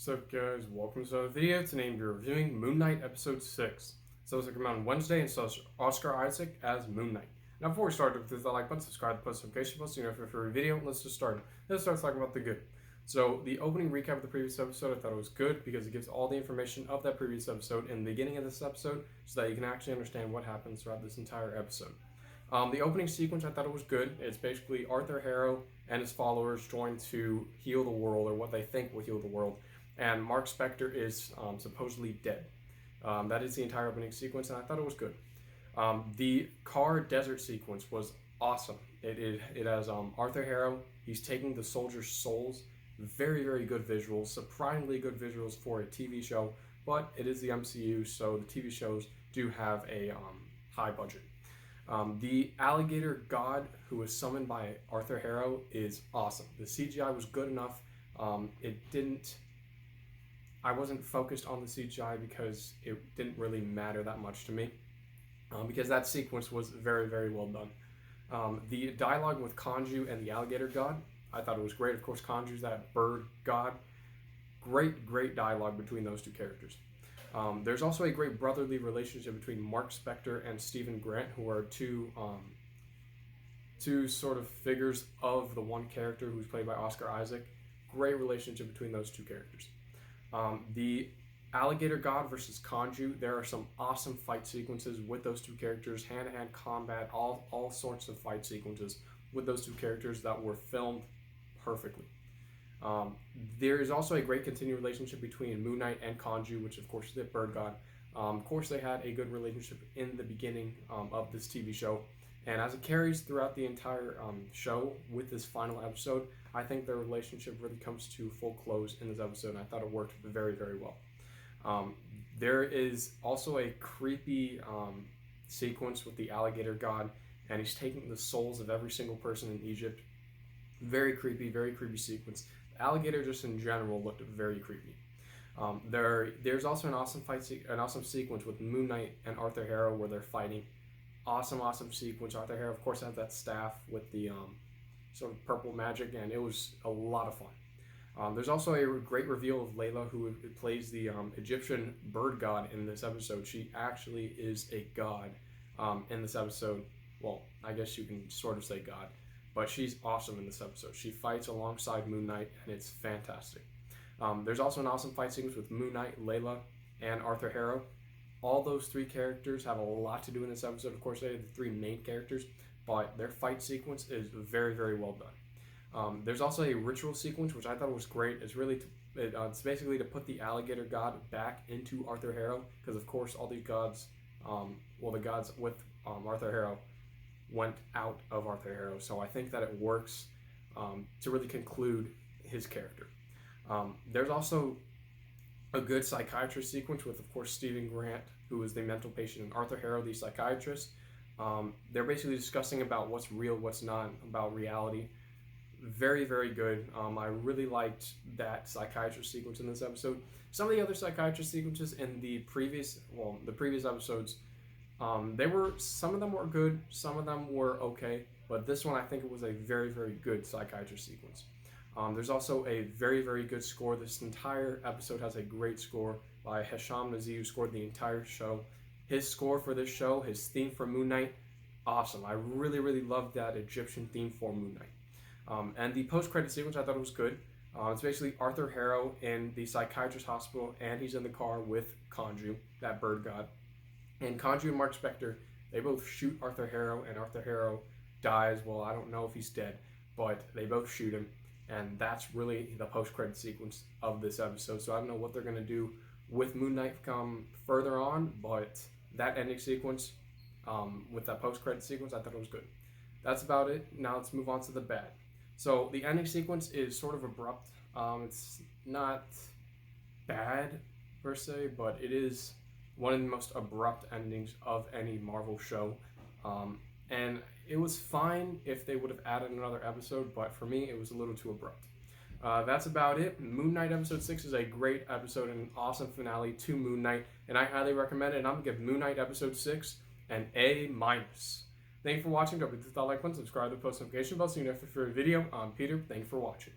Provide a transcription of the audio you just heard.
What's up, guys? Welcome to another video. Today we're reviewing Moon Knight Episode 6. So it's coming out on Wednesday and stars Oscar Isaac as Moon Knight. Now before we start, hit the like button, subscribe, post notification bell so you know for every video. Let's just start. Let's start talking about the good. So the opening recap of the previous episode, I thought it was good because it gives all the information of that previous episode in the beginning of this episode so that you can actually understand what happens throughout this entire episode. The opening sequence, I thought it was good. It's basically Arthur Harrow and his followers joined to heal the world, or what they think will heal the world. And Mark Spector is supposedly dead. That is the entire opening sequence, and I thought it was good. The car desert sequence was awesome. It has Arthur Harrow. He's taking the soldiers' souls. Very, very good visuals. Surprisingly good visuals for a TV show, but it is the MCU, so the TV shows do have a high budget. The alligator god who was summoned by Arthur Harrow is awesome. The CGI was good enough. I wasn't focused on the CGI because it didn't really matter that much to me, because that sequence was very, very well done. The dialogue with Khonshu and the alligator god, I thought it was great. Of course, Khonshu's that bird god. Great dialogue between those two characters. There's also a great brotherly relationship between Mark Spector and Stephen Grant, who are two sort of figures of the one character who's played by Oscar Isaac. Great relationship between those two characters. The alligator god versus Khonshu, there are some awesome fight sequences with those two characters, hand-to-hand combat, all sorts of fight sequences with those two characters that were filmed perfectly. There is also a great continued relationship between Moon Knight and Khonshu, which of course is the bird god. Of course, they had a good relationship in the beginning of this TV show, and as it carries throughout the entire show with this final episode, I think their relationship really comes to full close in this episode, and I thought it worked very, very well. There is also a creepy sequence with the alligator god, and he's taking the souls of every single person in Egypt. Very creepy sequence. The alligator just in general looked very creepy. There's also an awesome sequence with Moon Knight and Arthur Harrow where they're fighting. Awesome sequence. Arthur Harrow, of course, has that staff with the sort of purple magic, and it was a lot of fun. There's also a great reveal of Layla, who plays the Egyptian bird god in this episode. She actually is a god in this episode. Well, I guess you can sort of say god, but she's awesome in this episode. She fights alongside Moon Knight, and it's fantastic. There's also an awesome fight sequence with Moon Knight, Layla, and Arthur Harrow. All those three characters have a lot to do in this episode. Of course, they're the three main characters, but their fight sequence is very, very well done. There's also a ritual sequence, which I thought was great. It's basically to put the alligator god back into Arthur Harrow, because of course all these gods, the gods with Arthur Harrow went out of Arthur Harrow. So I think that it works to really conclude his character. There's also a good psychiatrist sequence with, of course, Stephen Grant, who is the mental patient, and Arthur Harrow, the psychiatrist. They're basically discussing about what's real, what's not, about reality. Very, very good. I really liked that psychiatrist sequence in this episode. Some of the other psychiatrist sequences in the previous episodes, some of them were good, some of them were okay, but this one I think it was a very, very good psychiatrist sequence. There's also a very, very good score. This entire episode has a great score by Hesham Nazi, who scored the entire show. His score for this show, his theme for Moon Knight, awesome. I really, really loved that Egyptian theme for Moon Knight. And the post-credit sequence I thought was good. It's basically Arthur Harrow in the psychiatrist hospital, and he's in the car with Khonshu, that bird god. And Khonshu and Mark Spector, they both shoot Arthur Harrow, and Arthur Harrow dies. Well, I don't know if he's dead, but they both shoot him. And that's really the post-credit sequence of this episode. So I don't know what they're going to do with Moon Knight come further on, but that ending sequence with that post-credit sequence, I thought it was good. That's about it. Now let's move on to the bad. So the ending sequence is sort of abrupt. It's not bad per se, but it is one of the most abrupt endings of any Marvel show. And it was fine if they would have added another episode, but for me, it was a little too abrupt. That's about it. Moon Knight Episode 6 is a great episode and an awesome finale to Moon Knight, and I highly recommend it, and I'm going to give Moon Knight Episode 6 an A-. Thank you for watching. Don't forget to hit that like button, subscribe to the post notification bell so you know if I have a video. I'm Peter. Thank you for watching.